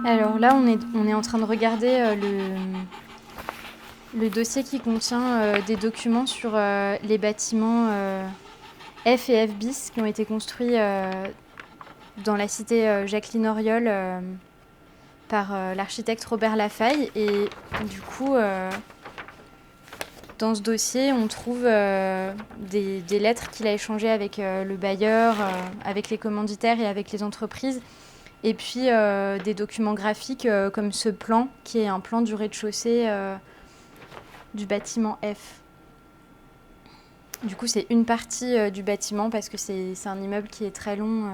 Alors là, on est en train de regarder le dossier qui contient des documents sur les bâtiments F et F bis qui ont été construits dans la cité Jacqueline Auriol par l'architecte Robert Lafaille. Et du coup, dans ce dossier, on trouve des lettres qu'il a échangées avec le bailleur, avec les commanditaires et avec les entreprises. Et puis des documents graphiques comme ce plan, qui est un plan du rez-de-chaussée du bâtiment F. Du coup, c'est une partie du bâtiment parce que c'est un immeuble qui est très long.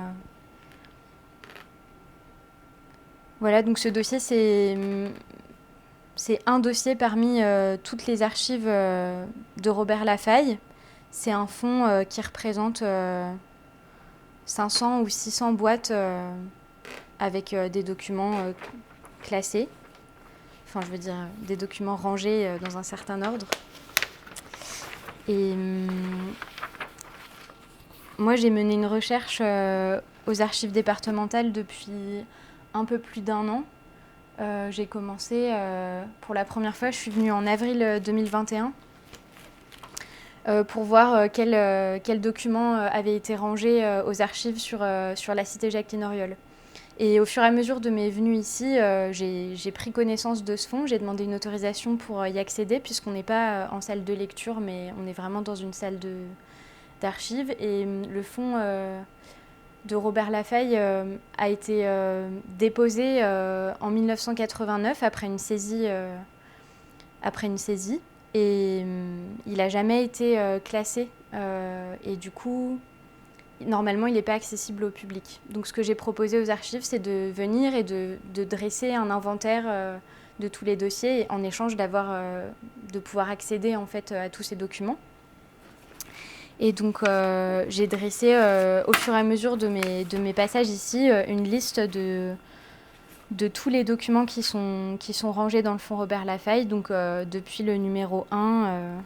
Voilà, donc ce dossier, c'est un dossier parmi toutes les archives de Robert Lafaille. C'est un fonds qui représente 500 ou 600 boîtes avec des documents classés. Enfin, je veux dire, des documents rangés dans un certain ordre. Et moi, j'ai mené une recherche aux archives départementales depuis un peu plus d'1 an. J'ai commencé pour la première fois, je suis venue en avril 2021 pour voir quels documents avaient été rangés aux archives sur la cité Jacqueline Auriol. Et au fur et à mesure de mes venues ici, j'ai pris connaissance de ce fonds. J'ai demandé une autorisation pour y accéder, puisqu'on n'est pas en salle de lecture, mais on est vraiment dans une salle d'archives. Et le fonds de Robert Lafaille a été déposé en 1989 après une saisie. Et il n'a jamais été classé. Et du coup, normalement, il n'est pas accessible au public. Donc ce que j'ai proposé aux archives, c'est de venir et de dresser un inventaire de tous les dossiers, en échange de pouvoir accéder en fait, à tous ces documents. Et donc j'ai dressé au fur et à mesure de mes passages ici une liste de tous les documents qui sont rangés dans le fonds Robert Lafaille, donc depuis le numéro 1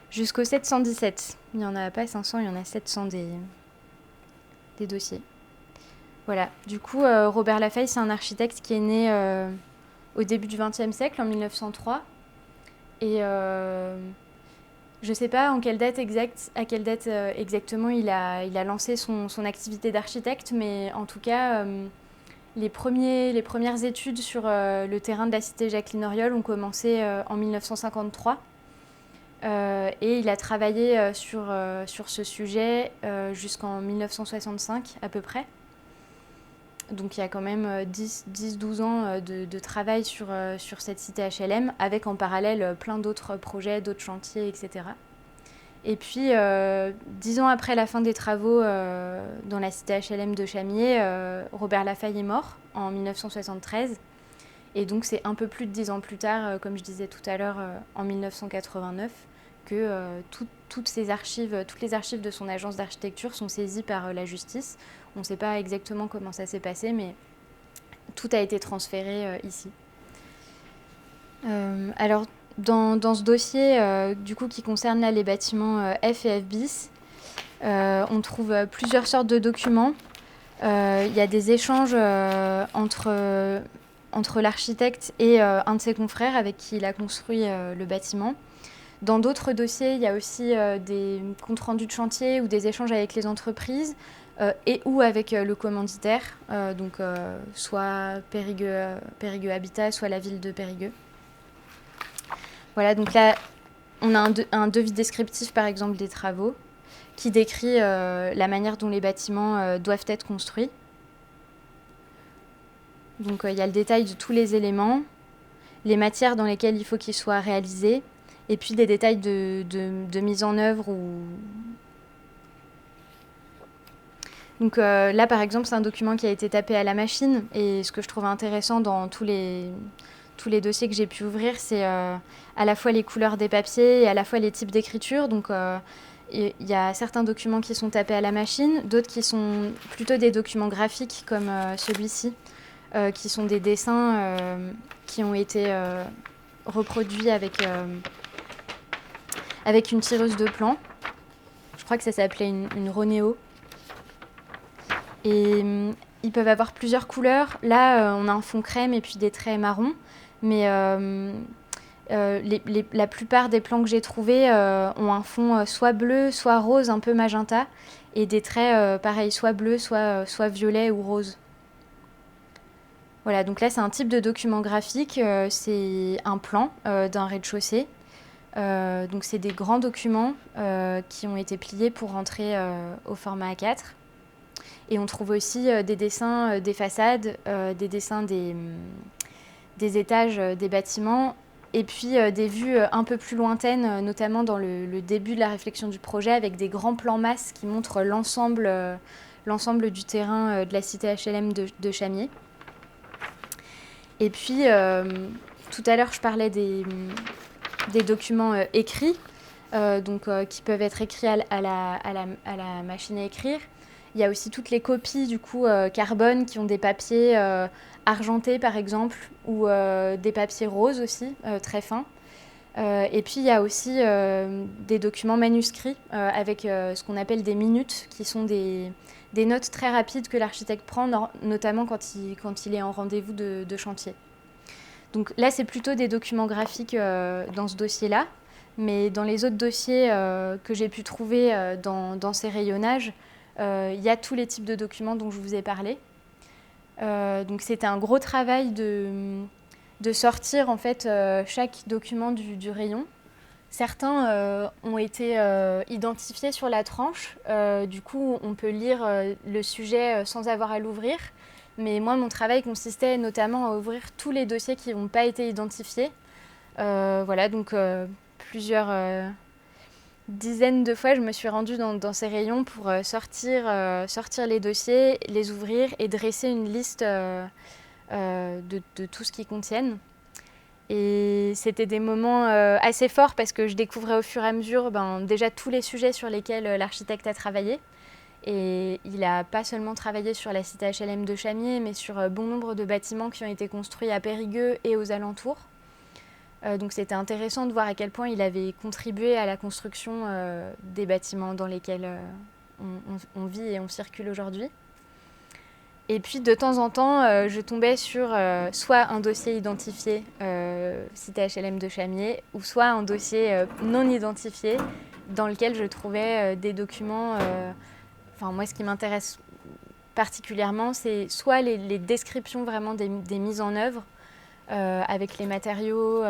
jusqu'au 717. Il n'y en a pas 500, il y en a 700 des dossiers. Voilà, du coup, Robert Lafaille, c'est un architecte qui est né au début du XXe siècle, en 1903. Et je ne sais pas à quelle date exactement il a lancé son activité d'architecte, mais en tout cas, les premières études sur le terrain de la cité Jacqueline Auriol ont commencé en 1953. Et il a travaillé sur ce sujet jusqu'en 1965 à peu près. Donc il y a quand même 10-12 ans de travail sur cette cité HLM, avec en parallèle plein d'autres projets, d'autres chantiers, etc. Et puis 10 ans après la fin des travaux dans la cité HLM de Chamiers, Robert Lafaille est mort en 1973. Et donc c'est un peu plus de 10 ans plus tard, comme je disais tout à l'heure, en 1989, que toutes les archives de son agence d'architecture sont saisies par la justice. On ne sait pas exactement comment ça s'est passé, mais tout a été transféré ici. Alors, dans ce dossier, du coup, qui concerne là, les bâtiments F et F bis, on trouve plusieurs sortes de documents. Il y a des échanges entre l'architecte et un de ses confrères avec qui il a construit le bâtiment. Dans d'autres dossiers, il y a aussi des comptes rendus de chantier ou des échanges avec les entreprises et ou avec le commanditaire, donc soit Périgueux Habitat, soit la ville de Périgueux. Voilà, donc là, on a un devis descriptif, par exemple, des travaux, qui décrit la manière dont les bâtiments doivent être construits. Donc il y a le détail de tous les éléments, les matières dans lesquelles il faut qu'ils soient réalisés, et puis des détails de mise en œuvre. Donc là, par exemple, c'est un document qui a été tapé à la machine, et ce que je trouve intéressant dans tous les dossiers que j'ai pu ouvrir, c'est à la fois les couleurs des papiers et à la fois les types d'écriture. Donc il y a certains documents qui sont tapés à la machine, d'autres qui sont plutôt des documents graphiques comme celui-ci, qui sont des dessins qui ont été reproduits avec une tireuse de plans. Je crois que ça s'appelait une Ronéo. Et ils peuvent avoir plusieurs couleurs. Là, on a un fond crème et puis des traits marrons. Mais la plupart des plans que j'ai trouvés ont un fond soit bleu, soit rose, un peu magenta. Et des traits, pareil, soit bleu, soit violet ou rose. Voilà, donc là, c'est un type de document graphique. C'est un plan d'un rez-de-chaussée. Donc c'est des grands documents qui ont été pliés pour rentrer au format A4. Et on trouve aussi des dessins des façades, des dessins des étages des bâtiments, et puis des vues un peu plus lointaines, notamment dans le début de la réflexion du projet, avec des grands plans masses qui montrent l'ensemble du terrain de la cité HLM de Chamiers. Et puis, tout à l'heure, je parlais des documents écrits, qui peuvent être écrits à la machine à écrire. Il y a aussi toutes les copies du coup carbone qui ont des papiers argentés par exemple, ou des papiers roses aussi, très fins. Et puis il y a aussi des documents manuscrits avec ce qu'on appelle des minutes, qui sont des notes très rapides que l'architecte prend, notamment quand il est en rendez-vous de chantier. Donc là, c'est plutôt des documents graphiques dans ce dossier-là. Mais dans les autres dossiers que j'ai pu trouver dans ces rayonnages, il y a tous les types de documents dont je vous ai parlé. Donc c'était un gros travail de sortir en fait chaque document du rayon. Certains ont été identifiés sur la tranche. Du coup, on peut lire le sujet sans avoir à l'ouvrir. Mais moi, mon travail consistait notamment à ouvrir tous les dossiers qui n'ont pas été identifiés. Voilà, donc plusieurs dizaines de fois, je me suis rendue dans ces rayons pour sortir les dossiers, les ouvrir et dresser une liste de tout ce qu'ils contiennent. Et c'était des moments assez forts parce que je découvrais au fur et à mesure déjà tous les sujets sur lesquels l'architecte a travaillé. Et il n'a pas seulement travaillé sur la cité HLM de Chamiers, mais sur bon nombre de bâtiments qui ont été construits à Périgueux et aux alentours. Donc c'était intéressant de voir à quel point il avait contribué à la construction des bâtiments dans lesquels on vit et on circule aujourd'hui. Et puis de temps en temps, je tombais sur soit un dossier identifié, cité HLM de Chamiers, ou soit un dossier non identifié dans lequel je trouvais des documents. Moi, ce qui m'intéresse particulièrement, c'est soit les descriptions vraiment des mises en œuvre, avec les matériaux,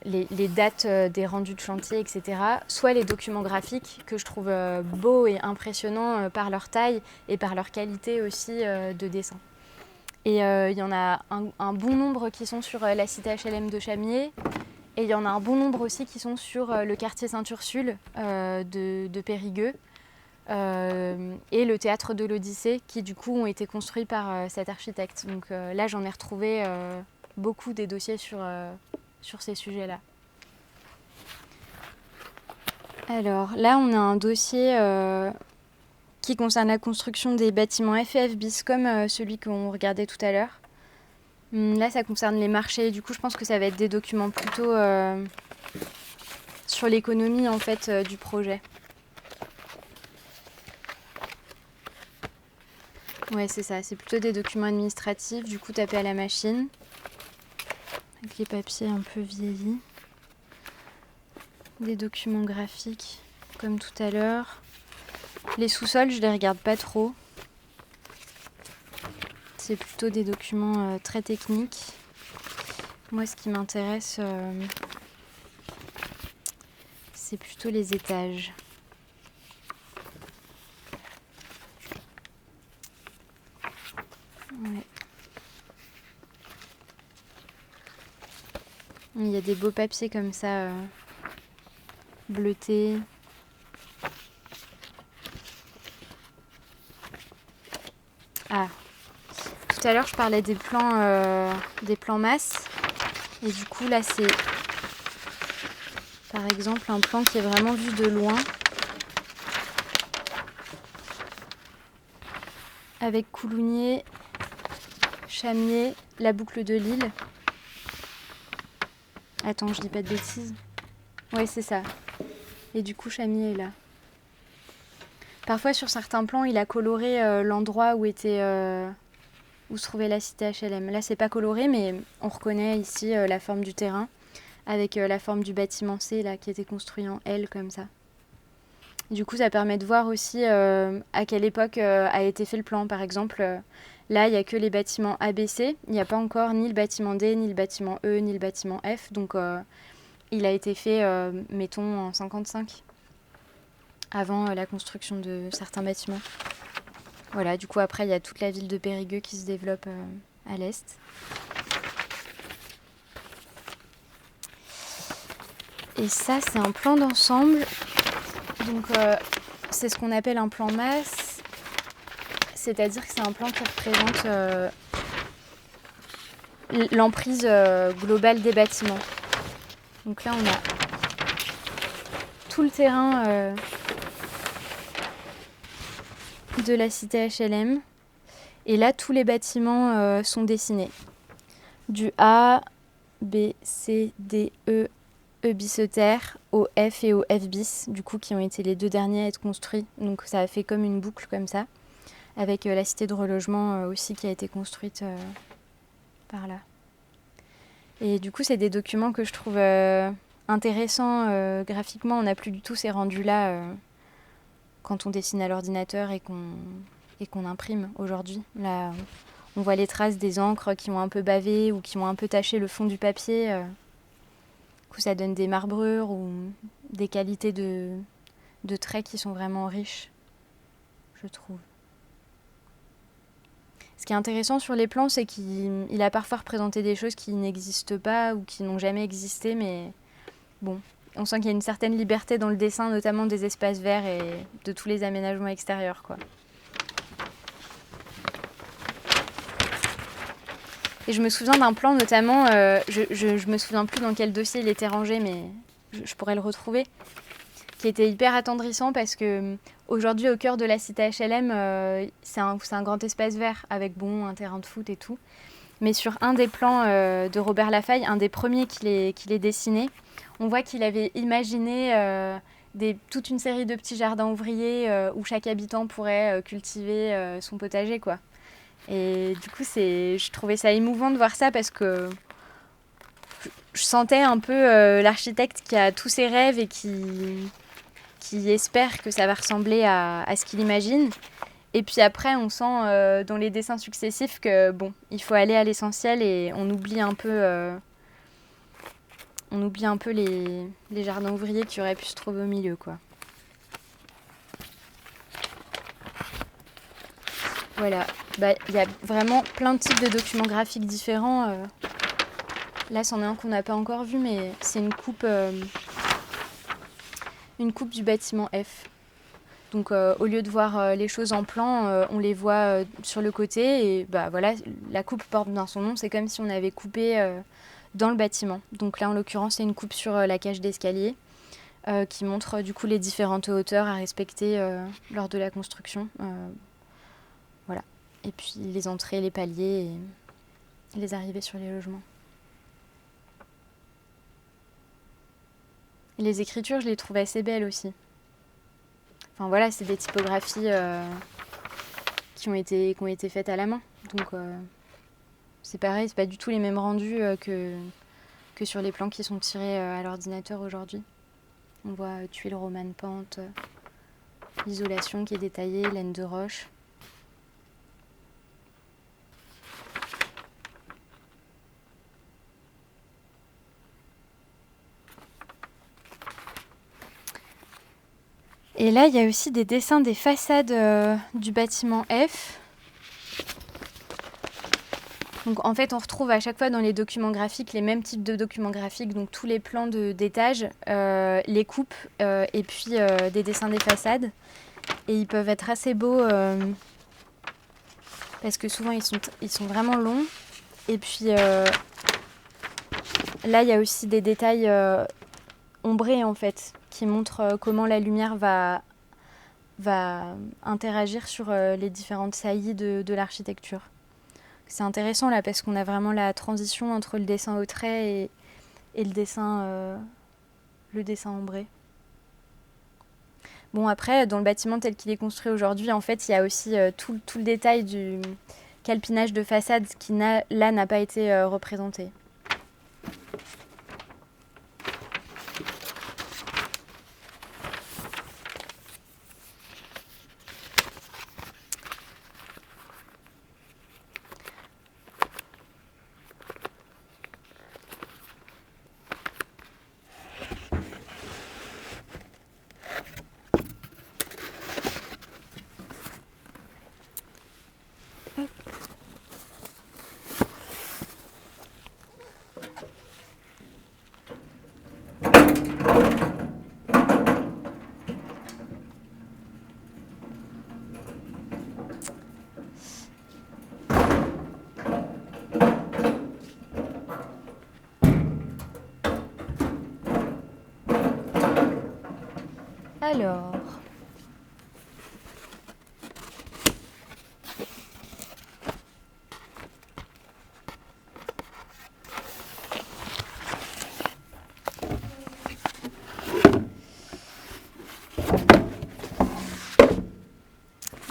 les dates des rendus de chantier, etc. Soit les documents graphiques que je trouve beaux et impressionnants par leur taille et par leur qualité aussi de dessin. Et il y en a un bon nombre qui sont sur la cité HLM de Chamiers. Et il y en a un bon nombre aussi qui sont sur le quartier Sainte-Ursule de Périgueux. Et le théâtre de l'Odyssée, qui du coup ont été construits par cet architecte. Donc là, j'en ai retrouvé beaucoup des dossiers sur ces sujets-là. Alors là, on a un dossier qui concerne la construction des bâtiments FF bis, comme celui qu'on regardait tout à l'heure. Là, ça concerne les marchés. Du coup, je pense que ça va être des documents plutôt sur l'économie en fait du projet. Ouais, c'est ça. C'est plutôt des documents administratifs, du coup tapés à la machine, avec les papiers un peu vieillis. Des documents graphiques, comme tout à l'heure. Les sous-sols, je les regarde pas trop. C'est plutôt des documents très techniques. Moi, ce qui m'intéresse, c'est plutôt les étages. Ouais. Il y a des beaux papiers comme ça, bleutés. Ah, tout à l'heure je parlais des plans masses. Et du coup là c'est par exemple un plan qui est vraiment vu de loin. Avec Coulounier, Chamiers, la boucle de Lille. Attends, je dis pas de bêtises. Ouais, c'est ça. Et du coup, Chamiers est là. Parfois, sur certains plans, il a coloré l'endroit où était où se trouvait la cité HLM. Là, c'est pas coloré, mais on reconnaît ici la forme du terrain, avec la forme du bâtiment C, là, qui était construit en L, comme ça. Du coup, ça permet de voir aussi à quelle époque a été fait le plan. Par exemple, là, il n'y a que les bâtiments ABC. Il n'y a pas encore ni le bâtiment D, ni le bâtiment E, ni le bâtiment F. Donc, il a été fait, mettons, en 55, avant la construction de certains bâtiments. Voilà, du coup, après, il y a toute la ville de Périgueux qui se développe à l'est. Et ça, c'est un plan d'ensemble. Donc, c'est ce qu'on appelle un plan masse. C'est-à-dire que c'est un plan qui représente l'emprise globale des bâtiments. Donc là, on a tout le terrain de la cité HLM. Et là, tous les bâtiments sont dessinés. Du A, B, C, D, E, E bis terre, au F et au F bis, du coup, qui ont été les 2 derniers à être construits. Donc ça a fait comme une boucle comme ça, avec la cité de relogement aussi qui a été construite par là. Et du coup, c'est des documents que je trouve intéressants graphiquement. On n'a plus du tout ces rendus-là quand on dessine à l'ordinateur et qu'on imprime aujourd'hui. Là, on voit les traces des encres qui ont un peu bavé ou qui ont un peu taché le fond du papier. Du coup, ça donne des marbrures ou des qualités de traits qui sont vraiment riches, je trouve. Ce qui est intéressant sur les plans, c'est qu'il a parfois représenté des choses qui n'existent pas ou qui n'ont jamais existé, mais bon, on sent qu'il y a une certaine liberté dans le dessin, notamment des espaces verts et de tous les aménagements extérieurs, quoi. Et je me souviens d'un plan notamment, je me souviens plus dans quel dossier il était rangé, mais je pourrais le retrouver, qui était hyper attendrissant parce que aujourd'hui, au cœur de la cité HLM, c'est un grand espace vert avec un terrain de foot et tout. Mais sur un des plans de Robert Lafaille, un des premiers qu'il ait dessiné, on voit qu'il avait imaginé toute une série de petits jardins ouvriers où chaque habitant pourrait cultiver son potager, quoi. Et du coup, je trouvais ça émouvant de voir ça parce que je sentais un peu l'architecte qui a tous ses rêves et qui espère que ça va ressembler à ce qu'il imagine. Et puis après, on sent dans les dessins successifs que il faut aller à l'essentiel et on oublie un peu les jardins ouvriers qui auraient pu se trouver au milieu, quoi. Voilà, y a vraiment plein de types de documents graphiques différents. Là, c'en est un qu'on n'a pas encore vu, mais c'est une coupe du bâtiment F. Donc au lieu de voir les choses en plan, on les voit sur le côté et voilà, la coupe porte bien son nom, c'est comme si on avait coupé dans le bâtiment. Donc là en l'occurrence c'est une coupe sur la cage d'escalier qui montre du coup les différentes hauteurs à respecter lors de la construction. Voilà. Et puis les entrées, les paliers et les arrivées sur les logements. Et les écritures, je les trouve assez belles aussi. Enfin voilà, c'est des typographies qui ont été faites à la main. Donc c'est pareil, c'est pas du tout les mêmes rendus que sur les plans qui sont tirés à l'ordinateur aujourd'hui. On voit tuiles romanes pentes, isolation qui est détaillée, laine de roche. Et là, il y a aussi des dessins des façades du bâtiment F. Donc en fait, on retrouve à chaque fois dans les documents graphiques les mêmes types de documents graphiques, donc tous les plans d'étage, les coupes et puis des dessins des façades. Et ils peuvent être assez beaux parce que souvent ils sont vraiment longs. Et puis là, il y a aussi des détails ombrés en fait, qui montrent comment la lumière va interagir sur les différentes saillies de l'architecture. C'est intéressant là parce qu'on a vraiment la transition entre le dessin au trait et le dessin ombré. Bon après, dans le bâtiment tel qu'il est construit aujourd'hui, en fait, il y a aussi tout le détail calpinage de façade qui là n'a pas été représenté.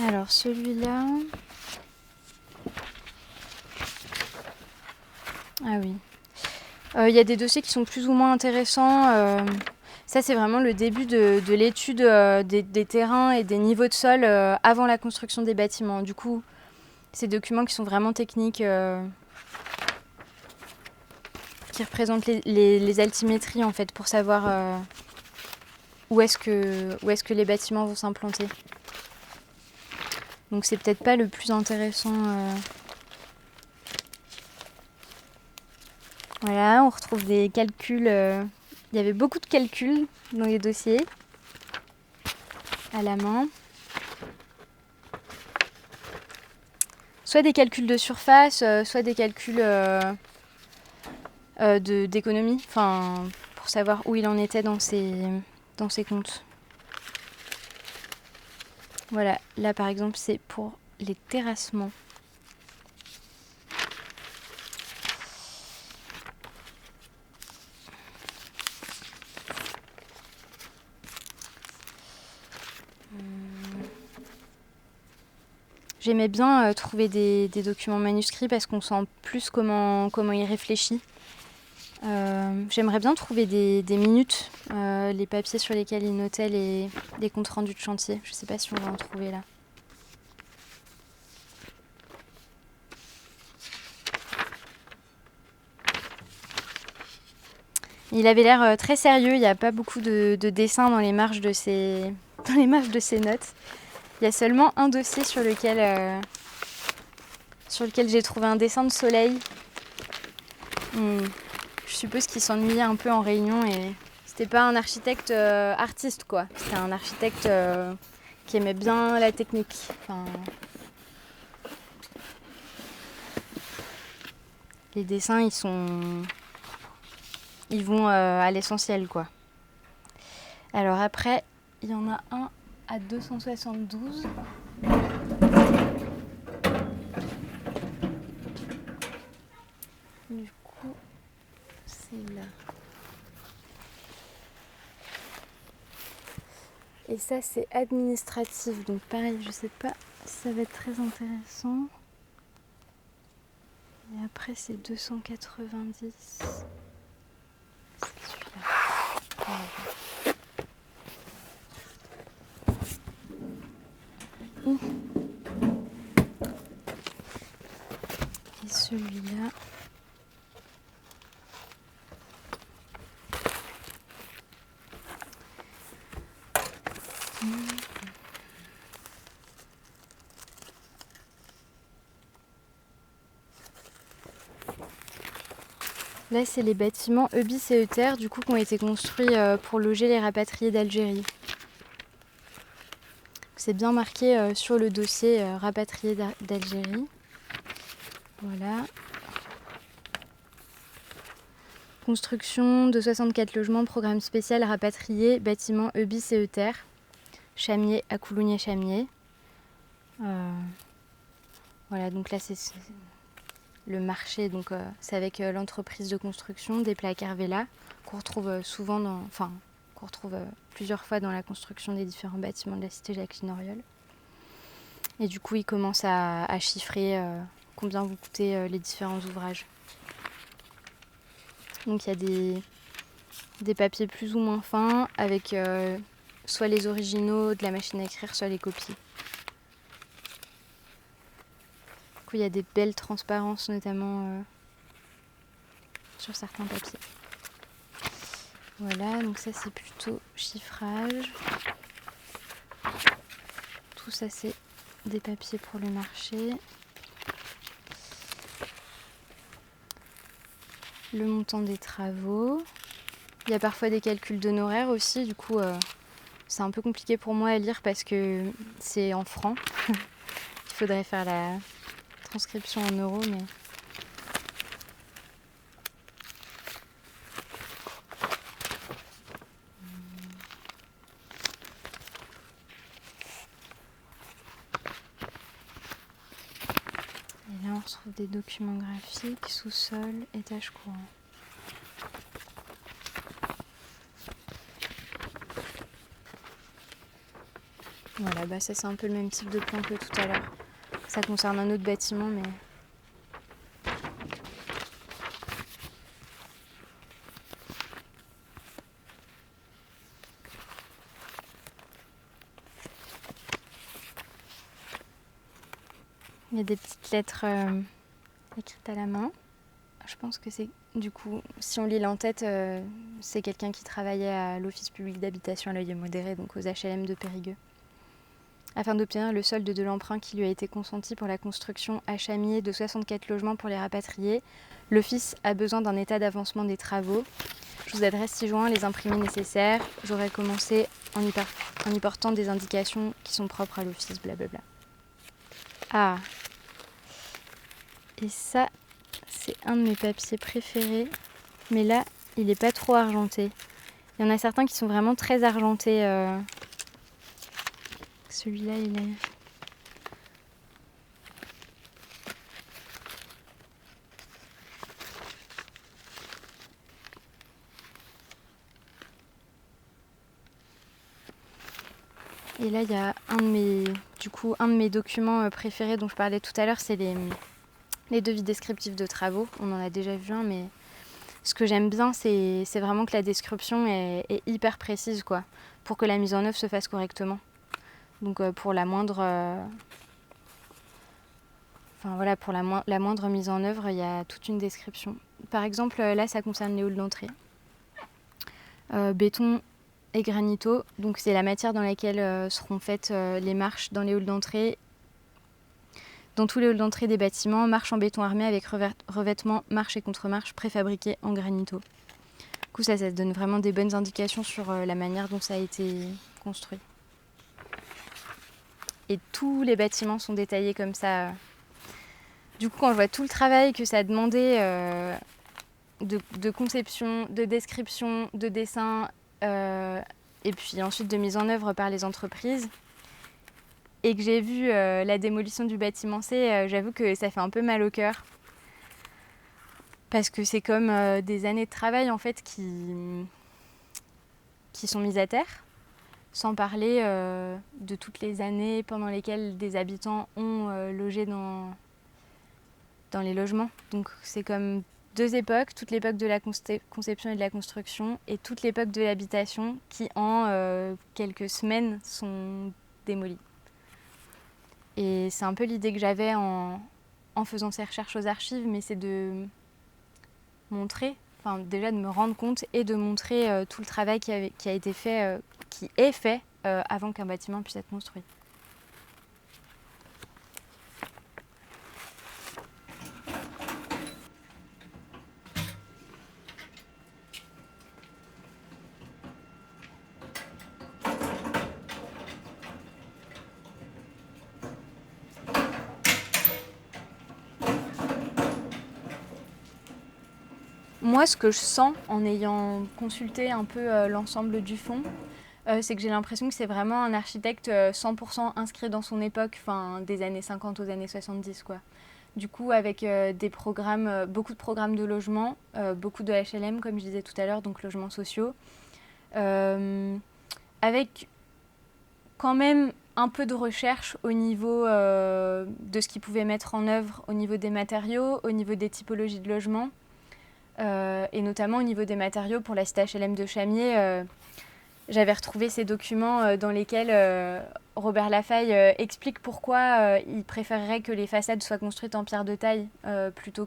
Alors, celui-là. Ah oui. Il y a des dossiers qui sont plus ou moins intéressants. Ça, c'est vraiment le début de l'étude des terrains et des niveaux de sol avant la construction des bâtiments. Du coup, ces documents qui sont vraiment techniques, qui représentent les altimétries en fait, pour savoir où est-ce que les bâtiments vont s'implanter. Donc c'est peut-être pas le plus intéressant. Voilà, on retrouve des calculs. Il y avait beaucoup de calculs dans les dossiers, à la main. Soit des calculs de surface, soit des calculs d'économie, enfin, pour savoir où il en était dans ses comptes. Voilà, là par exemple c'est pour les terrassements. J'aimais bien trouver des documents manuscrits parce qu'on sent plus comment il réfléchit. J'aimerais bien trouver des minutes, les papiers sur lesquels il notait les comptes rendus de chantier. Je ne sais pas si on va en trouver là. Il avait l'air très sérieux, il n'y a pas beaucoup de dessins dans les marges de ses notes. Il y a seulement un dossier sur lequel j'ai trouvé un dessin de soleil. Je suppose qu'il s'ennuyait un peu en réunion et c'était pas un architecte artiste quoi. C'était un architecte qui aimait bien la technique. Enfin, les dessins ils vont à l'essentiel quoi. Alors après, il y en a un à 272. Du coup, c'est là. Et ça, c'est administratif. Donc pareil, je sais pas si ça va être très intéressant. Et après, c'est 290. C'est celui-là. Et celui-là. Là, c'est les bâtiments Eubis et Euter, du coup, qui ont été construits pour loger les rapatriés d'Algérie. C'est bien marqué sur le dossier rapatriés d'Algérie. Voilà. Construction de 64 logements, programme spécial rapatriés, bâtiments Eubis et Euter, Chamier à Coulounier-Chamier. Voilà, donc là, c'est le marché, donc c'est avec l'entreprise de construction des placards Vela qu'on retrouve qu'on retrouve plusieurs fois dans la construction des différents bâtiments de la cité Jacqueline Auriol. Et du coup, ils commencent à chiffrer combien vont coûter les différents ouvrages. Donc il y a des papiers plus ou moins fins avec soit les originaux de la machine à écrire, soit les copies. Du coup, il y a des belles transparences, notamment sur certains papiers. Voilà, donc ça c'est plutôt chiffrage. Tout ça c'est des papiers pour le marché. Le montant des travaux. Il y a parfois des calculs d'honoraires aussi, du coup c'est un peu compliqué pour moi à lire parce que c'est en francs. Il faudrait faire la transcription en euros, mais... Et là on retrouve des documents graphiques, sous-sol, étage courant. Voilà, bah ça c'est un peu le même type de plan que tout à l'heure. Ça concerne un autre bâtiment, mais... Il y a des petites lettres écrites à la main. Je pense que c'est, du coup, si on lit l'en-tête, c'est quelqu'un qui travaillait à l'Office public d'habitation à l'Œil modéré, donc aux HLM de Périgueux. Afin d'obtenir le solde de l'emprunt qui lui a été consenti pour la construction à Chamier de 64 logements pour les rapatriés, l'Office a besoin d'un état d'avancement des travaux. Je vous adresse ci-joint les imprimés nécessaires. J'aurais commencé en y portant des indications qui sont propres à l'Office, blablabla. Ah, et ça, c'est un de mes papiers préférés, mais là, il n'est pas trop argenté. Il y en a certains qui sont vraiment très argentés. Celui-là, il est... Et là, il y a un de mes documents préférés dont je parlais tout à l'heure, c'est les devis descriptifs de travaux. On en a déjà vu un, mais ce que j'aime bien, c'est vraiment que la description est hyper précise, quoi, pour que la mise en œuvre se fasse correctement. Donc pour la moindre... Enfin voilà, pour la moindre mise en œuvre, il y a toute une description. Par exemple, là, ça concerne les halls d'entrée. Béton et granito, donc c'est la matière dans laquelle seront faites les marches dans les halls d'entrée. Dans tous les halls d'entrée des bâtiments, marches en béton armé avec revêtement, marche et contre-marche préfabriqués en granito. Du coup, ça donne vraiment des bonnes indications sur la manière dont ça a été construit. Et tous les bâtiments sont détaillés comme ça. Du coup, quand je vois tout le travail que ça a demandé de conception, de description, de dessin, et puis ensuite de mise en œuvre par les entreprises, et que j'ai vu la démolition du bâtiment C, j'avoue que ça fait un peu mal au cœur. Parce que c'est comme des années de travail en fait qui sont mises à terre, sans parler de toutes les années pendant lesquelles des habitants ont logé dans les logements. Donc c'est comme deux époques, toute l'époque de la conception et de la construction et toute l'époque de l'habitation qui en quelques semaines sont démolies. Et c'est un peu l'idée que j'avais en faisant ces recherches aux archives, mais c'est de montrer, enfin déjà de me rendre compte et de montrer tout le travail qui a été fait, qui est fait avant qu'un bâtiment puisse être construit. Moi, ce que je sens en ayant consulté un peu l'ensemble du fond, c'est que j'ai l'impression que c'est vraiment un architecte 100% inscrit dans son époque, enfin des années 50 aux années 70, quoi. Du coup, avec des programmes, beaucoup de programmes de logement, beaucoup de HLM, comme je disais tout à l'heure, donc logements sociaux, avec quand même un peu de recherche au niveau de ce qu'ils pouvaient mettre en œuvre au niveau des matériaux, au niveau des typologies de logement, et notamment au niveau des matériaux pour la cité HLM de Chamier. J'avais retrouvé ces documents dans lesquels Robert Lafaille explique pourquoi il préférerait que les façades soient construites en pierre de taille plutôt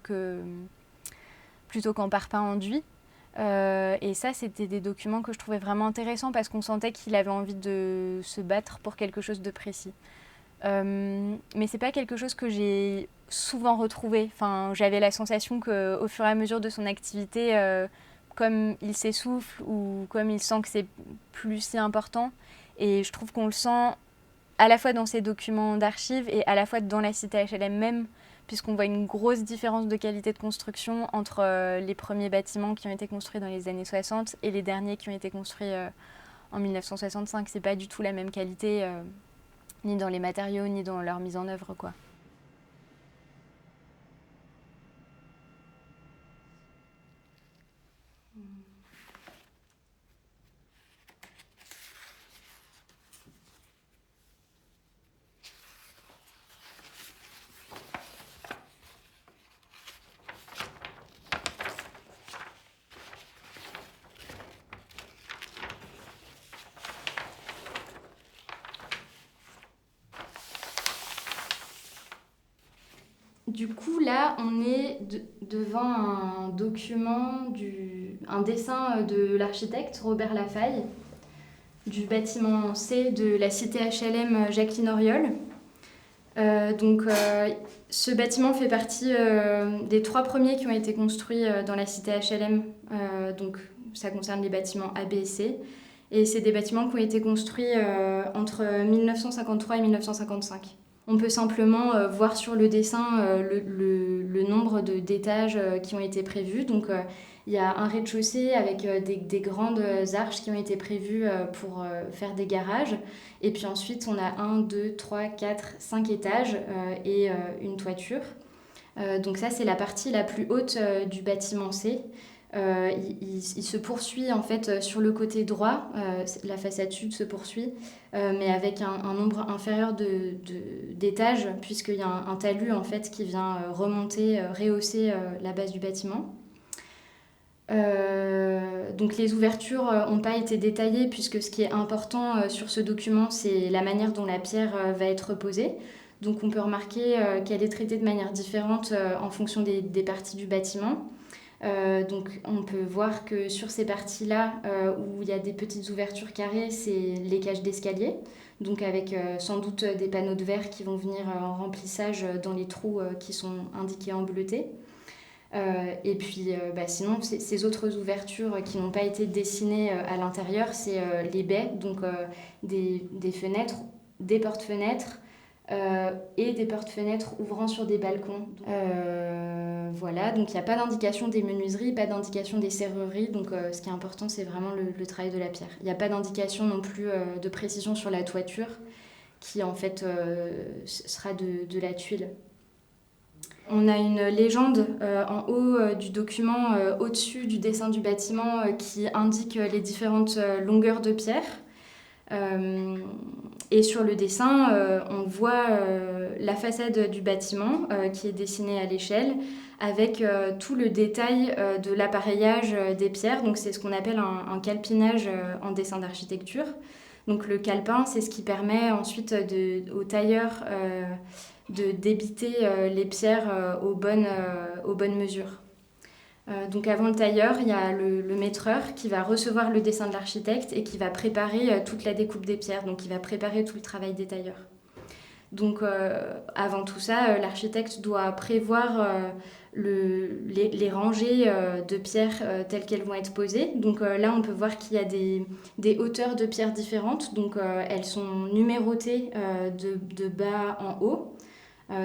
qu'en parpaing enduit. Et ça, c'était des documents que je trouvais vraiment intéressants parce qu'on sentait qu'il avait envie de se battre pour quelque chose de précis. Mais c'est pas quelque chose que j'ai souvent retrouvé. Enfin, j'avais la sensation qu'au fur et à mesure de son activité, comme il s'essouffle ou comme il sent que c'est plus si important, et je trouve qu'on le sent à la fois dans ses documents d'archives et à la fois dans la cité HLM même, puisqu'on voit une grosse différence de qualité de construction entre les premiers bâtiments qui ont été construits dans les années 60 et les derniers qui ont été construits en 1965. C'est pas du tout la même qualité, ni dans les matériaux, ni dans leur mise en œuvre, quoi. Du coup, là, on est devant un document, un dessin de l'architecte Robert Lafaille, du bâtiment C de la cité HLM Jacqueline Auriol. Ce bâtiment fait partie des 3 premiers qui ont été construits dans la cité HLM. Donc, ça concerne les bâtiments A, B et C. Et c'est des bâtiments qui ont été construits entre 1953 et 1955. On peut simplement voir sur le dessin le nombre d'étages qui ont été prévus. Donc, il y a un rez-de-chaussée avec des grandes arches qui ont été prévues pour faire des garages. Et puis ensuite, on a 1, 2, 3, 4, 5 étages et une toiture. Donc ça, c'est la partie la plus haute du bâtiment C. Il se poursuit en fait sur le côté droit, la façade sud se poursuit, mais avec un nombre inférieur d'étages, puisqu'il y a un talus en fait qui vient remonter, rehausser la base du bâtiment. Donc les ouvertures n'ont pas été détaillées puisque ce qui est important sur ce document, c'est la manière dont la pierre va être posée. Donc on peut remarquer qu'elle est traitée de manière différente en fonction des parties du bâtiment. Donc on peut voir que sur ces parties-là où il y a des petites ouvertures carrées, c'est les cages d'escalier, donc avec sans doute des panneaux de verre qui vont venir en remplissage dans les trous qui sont indiqués en bleuté. Et puis sinon, ces autres ouvertures qui n'ont pas été dessinées à l'intérieur, c'est les baies, donc des fenêtres, des portes-fenêtres et des portes-fenêtres ouvrant sur des balcons. Voilà, donc il n'y a pas d'indication des menuiseries, pas d'indication des serrureries, donc ce qui est important, c'est vraiment le travail de la pierre. Il n'y a pas d'indication non plus de précision sur la toiture, qui en fait sera de la tuile. On a une légende en haut du document, au-dessus du dessin du bâtiment, qui indique les différentes longueurs de pierre. Et sur le dessin, on voit la façade du bâtiment qui est dessinée à l'échelle avec tout le détail de l'appareillage des pierres. Donc c'est ce qu'on appelle un calpinage en dessin d'architecture. Donc le calepin, c'est ce qui permet ensuite aux tailleurs de débiter les pierres aux bonnes mesures. Donc avant le tailleur, il y a le maîtreur qui va recevoir le dessin de l'architecte et qui va préparer toute la découpe des pierres, donc il va préparer tout le travail des tailleurs. Donc avant tout ça, l'architecte doit prévoir les rangées de pierres telles qu'elles vont être posées. Donc là, on peut voir qu'il y a des hauteurs de pierres différentes, donc elles sont numérotées de bas en haut.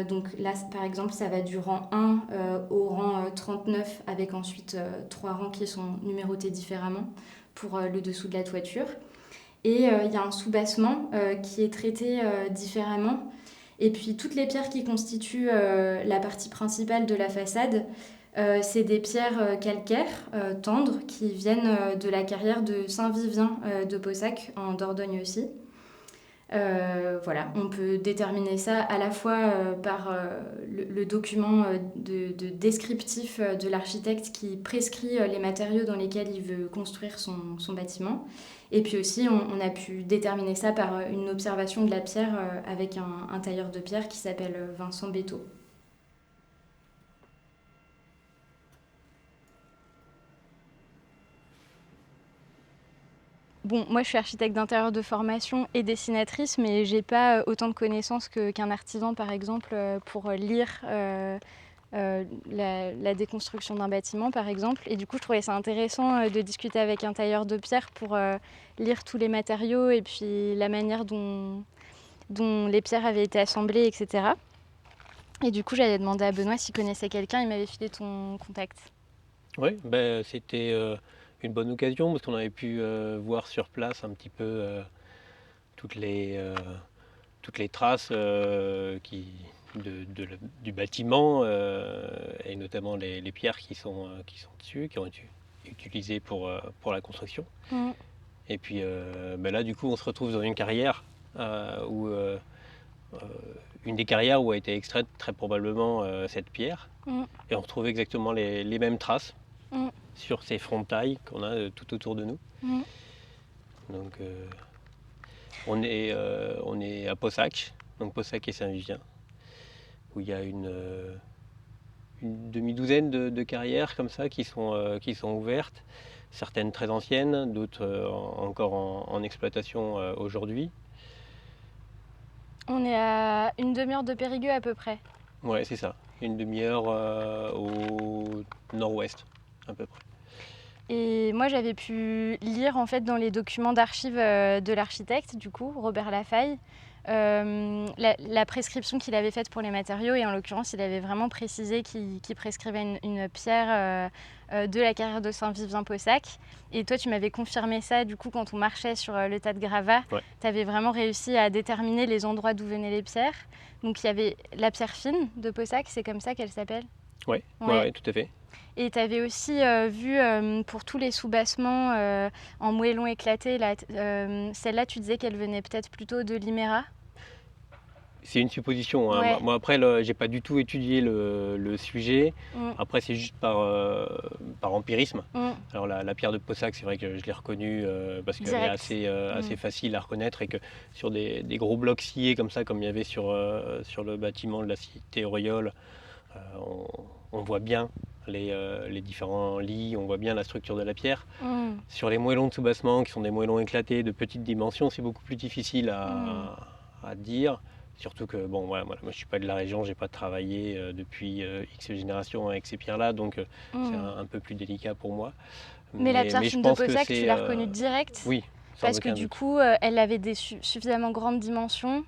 Donc là, par exemple, ça va du rang 1 au rang 39, avec ensuite 3 rangs qui sont numérotés différemment pour le dessous de la toiture. Et il y a un soubassement qui est traité différemment. Et puis toutes les pierres qui constituent la partie principale de la façade, c'est des pierres calcaires tendres qui viennent de la carrière de Saint-Vivien de Paussac, en Dordogne aussi. Voilà, on peut déterminer ça à la fois par le document de descriptif de l'architecte qui prescrit les matériaux dans lesquels il veut construire son bâtiment. Et puis aussi, on a pu déterminer ça par une observation de la pierre avec un tailleur de pierre qui s'appelle Vincent Bétaux. Bon, moi je suis architecte d'intérieur de formation et dessinatrice, mais j'ai pas autant de connaissances qu'un artisan par exemple pour lire la déconstruction d'un bâtiment par exemple. Et du coup je trouvais ça intéressant de discuter avec un tailleur de pierre pour lire tous les matériaux et puis la manière dont les pierres avaient été assemblées, etc. Et du coup j'avais demandé à Benoît s'il connaissait quelqu'un, il m'avait filé ton contact. Oui, ben, c'était une bonne occasion parce qu'on avait pu voir sur place un petit peu toutes les, euh, toutes les traces du bâtiment et notamment les pierres qui sont dessus, qui ont été utilisées pour la construction. Mmh. Et puis ben là, du coup, on se retrouve dans une carrière où une des carrières où a été extraite très probablement cette pierre. Mmh. Et on retrouve exactement les mêmes traces Mmh. sur ces frontailles qu'on a tout autour de nous. Mmh. Donc on est à Possac, donc Possac et Saint-Vivien, où il y a une demi-douzaine de carrières comme ça qui sont ouvertes, certaines très anciennes, d'autres encore en exploitation aujourd'hui. On est à une demi-heure de Périgueux à peu près. Ouais, c'est ça, une demi-heure au nord-ouest à peu près. Et moi, j'avais pu lire en fait dans les documents d'archives de l'architecte, du coup, Robert Lafaille, la prescription qu'il avait faite pour les matériaux. Et en l'occurrence, il avait vraiment précisé qu'il prescrivait une pierre de la carrière de Saint-Vivien-Possac. Et toi, tu m'avais confirmé ça, du coup, quand on marchait sur le tas de gravats. Ouais. Tu avais vraiment réussi à déterminer les endroits d'où venaient les pierres. Donc, il y avait la pierre fine de Possac, c'est comme ça qu'elle s'appelle? Ouais, ouais, tout à fait. Et tu avais aussi vu pour tous les sous-bassements en moellon éclaté, celle-là, tu disais qu'elle venait peut-être plutôt de l'Iméra. C'est une supposition, hein. Ouais. Moi après, j'ai pas du tout étudié le sujet. Mm. Après, c'est juste par empirisme. Mm. Alors la pierre de Possac, c'est vrai que je l'ai reconnue parce qu'elle est Direct. assez facile à reconnaître et que sur des gros blocs sciés comme ça, comme il y avait sur le bâtiment de la cité Auriol, on voit bien les différents lits, on voit bien la structure de la pierre. Mm. Sur les moellons de soubassement, qui sont des moellons éclatés de petites dimensions, c'est beaucoup plus difficile à dire. Surtout que, bon, voilà, moi je ne suis pas de la région, j'ai pas travaillé depuis X générations avec ces pierres-là, donc c'est un peu plus délicat pour moi. Mais la pierre je fine de pense que Possac, tu c'est, l'as reconnue direct? Oui, sans Parce que aucun du doute. coup, elle avait des suffisamment grandes dimensions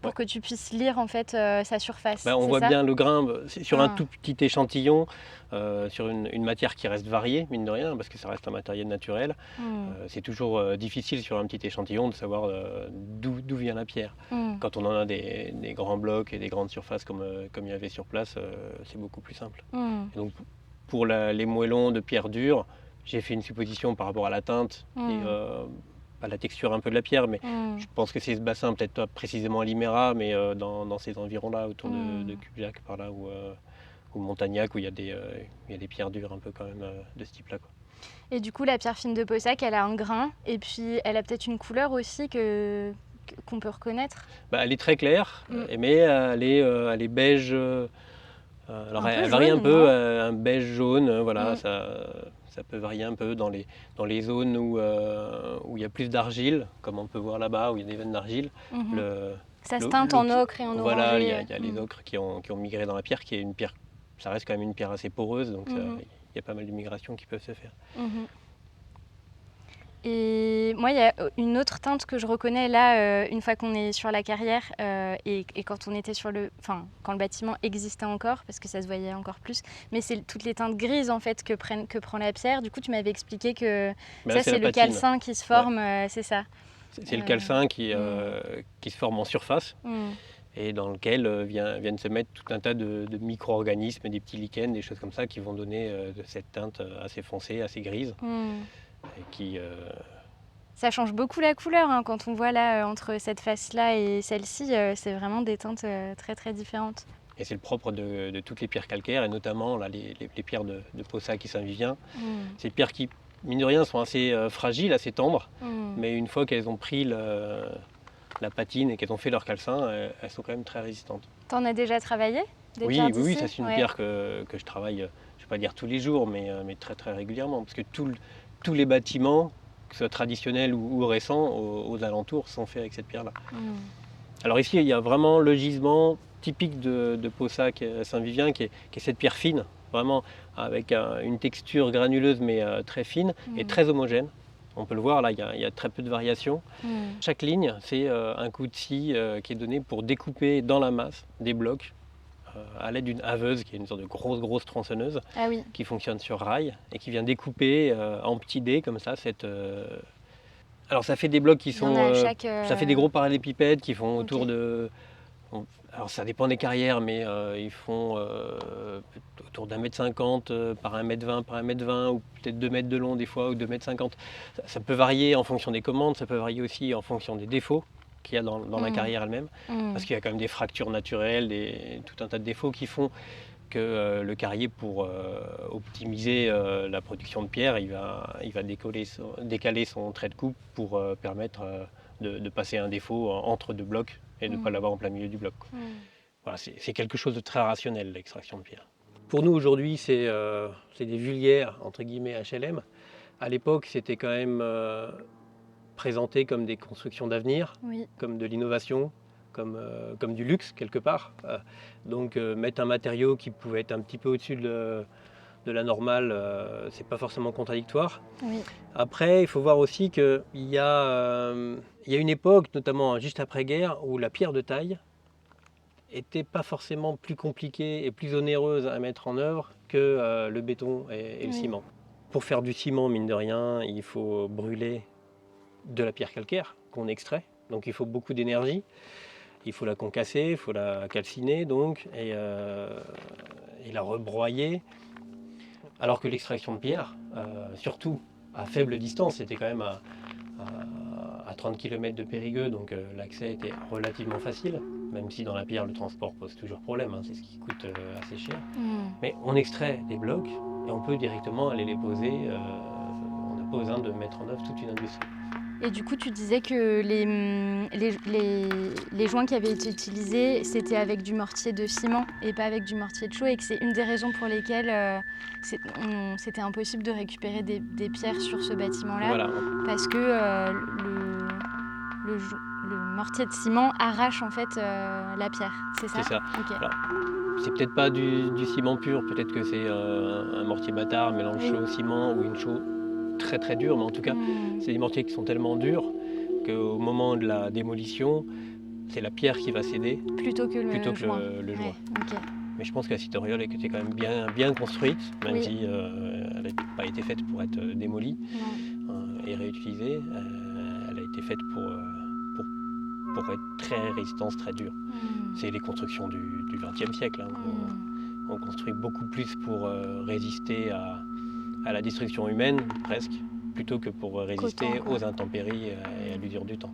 pour Ouais. que tu puisses lire en fait sa surface. On c'est voit ça? bien le grain sur un Ah. tout petit échantillon, sur une matière qui reste variée, mine de rien, parce que ça reste un matériel naturel. Mm. C'est toujours difficile sur un petit échantillon de savoir d'où vient la pierre. Mm. Quand on en a des grands blocs et des grandes surfaces comme il y avait sur place, c'est beaucoup plus simple. Mm. Et donc pour les moellons de pierre dure, j'ai fait une supposition par rapport à la teinte et à la texture un peu de la pierre, mais je pense que c'est ce bassin, peut-être pas précisément à l'Iméra, mais dans ces environs-là, autour de Cubiac, par là, ou Montagnac, où il y a des pierres dures un peu quand même de ce type-là, quoi. Et du coup, la pierre fine de Possac, elle a un grain et puis elle a peut-être une couleur aussi qu'on peut reconnaître. Elle est très claire, mais elle est beige. Alors elle varie un peu, un beige jaune, voilà, ça peut varier un peu dans les zones où il y a plus d'argile, comme on peut voir là-bas, où il y a des veines d'argile. Ça se teinte en ocre et en orangé. Voilà, il y a les ocres qui ont migré dans la pierre, qui est une pierre, ça reste quand même une pierre assez poreuse, donc il y a pas mal de migrations qui peuvent se faire. Et moi, il y a une autre teinte que je reconnais là, une fois qu'on est sur la carrière et quand on était quand le bâtiment existait encore, parce que ça se voyait encore plus. Mais c'est toutes les teintes grises en fait que prend la pierre. Du coup, tu m'avais expliqué que ça, c'est le calcin qui se forme, c'est ça. C'est le calcin qui se forme en surface. Et dans lequel viennent se mettre tout un tas de micro-organismes, des petits lichens, des choses comme ça, qui vont donner cette teinte assez foncée, assez grise, et Ça change beaucoup la couleur, hein, quand on voit là, entre cette face-là et celle-ci, c'est vraiment des teintes très très différentes. Et c'est le propre de toutes les pierres calcaires, et notamment là, les pierres de Paussac et Saint-Vivien. C'est des pierres qui, mine de rien, sont assez fragiles, assez tendres, mais une fois qu'elles ont pris la patine et qu'elles ont fait leur calcin, elles sont quand même très résistantes. T'en as déjà travaillé des Oui, pierres oui, d'ici? ça c'est une pierre que je travaille, je ne vais pas dire tous les jours, mais très très régulièrement, parce que tous les bâtiments, que ce soit traditionnels ou récents, aux alentours, sont faits avec cette pierre-là. Alors ici, il y a vraiment le gisement typique de Paussac Saint-Vivien, qui est cette pierre fine, vraiment avec une texture granuleuse mais très fine et très homogène. On peut le voir, là, il y a très peu de variations. Chaque ligne, c'est un coup de scie qui est donné pour découper dans la masse des blocs à l'aide d'une haveuse, qui est une sorte de grosse tronçonneuse, qui fonctionne sur rail et qui vient découper en petits dés comme ça Alors ça fait des blocs qui sont... Ça fait des gros parallélépipèdes qui font autour de... Alors ça dépend des carrières, mais ils font autour d'1,50 m par 1,20 m par 1,20 m, ou peut-être 2 mètres de long des fois, ou 2,50 m. Ça peut varier en fonction des commandes, ça peut varier aussi en fonction des défauts qu'il y a dans la carrière elle-même, parce qu'il y a quand même des fractures naturelles, tout un tas de défauts qui font que le carrier, pour optimiser la production de pierre, il va décaler son trait de coupe pour permettre de passer un défaut entre deux blocs et de ne pas l'avoir en plein milieu du bloc. Voilà, c'est quelque chose de très rationnel, l'extraction de pierre. Pour nous aujourd'hui, c'est des vulgaires entre guillemets HLM. À l'époque, c'était quand même présenté comme des constructions d'avenir, comme de l'innovation, comme du luxe quelque part. Donc mettre un matériau qui pouvait être un petit peu au-dessus de la normale, c'est pas forcément contradictoire. Après, il faut voir aussi qu'il y a une époque, notamment juste après-guerre, où la pierre de taille était pas forcément plus compliquée et plus onéreuse à mettre en œuvre que le béton et le ciment. Pour faire du ciment, mine de rien, il faut brûler de la pierre calcaire qu'on extrait, donc il faut beaucoup d'énergie. Il faut la concasser, il faut la calciner donc, et la rebroyer. Alors que l'extraction de pierre, surtout à faible distance, c'était quand même à 30 km de Périgueux, donc l'accès était relativement facile, même si dans la pierre le transport pose toujours problème, hein, c'est ce qui coûte assez cher. Mais on extrait des blocs et on peut directement aller les poser, on n'a pas besoin de mettre en œuvre toute une industrie. Et du coup, tu disais que les joints qui avaient été utilisés, c'était avec du mortier de ciment et pas avec du mortier de chaux, et que c'est une des raisons pour lesquelles c'était impossible de récupérer des pierres sur ce bâtiment-là, parce que le mortier de ciment arrache en fait la pierre, c'est ça? C'est ça. Alors, c'est peut-être pas du ciment pur, peut-être que c'est un mortier bâtard, mélange chaux-ciment, ou une chaux très très dure, mais en tout cas, c'est des mortiers qui sont tellement durs qu'au moment de la démolition, c'est la pierre qui va céder plutôt que le joint. Mais je pense que la cité Auriol était quand même bien construite, même si elle n'a pas été faite pour être démolie et réutilisée. Elle a été faite pour être très résistante, très dure. C'est les constructions du XXe siècle. Hein. On construit beaucoup plus pour résister à la destruction humaine, presque, plutôt que pour résister aux intempéries et à l'usure du temps.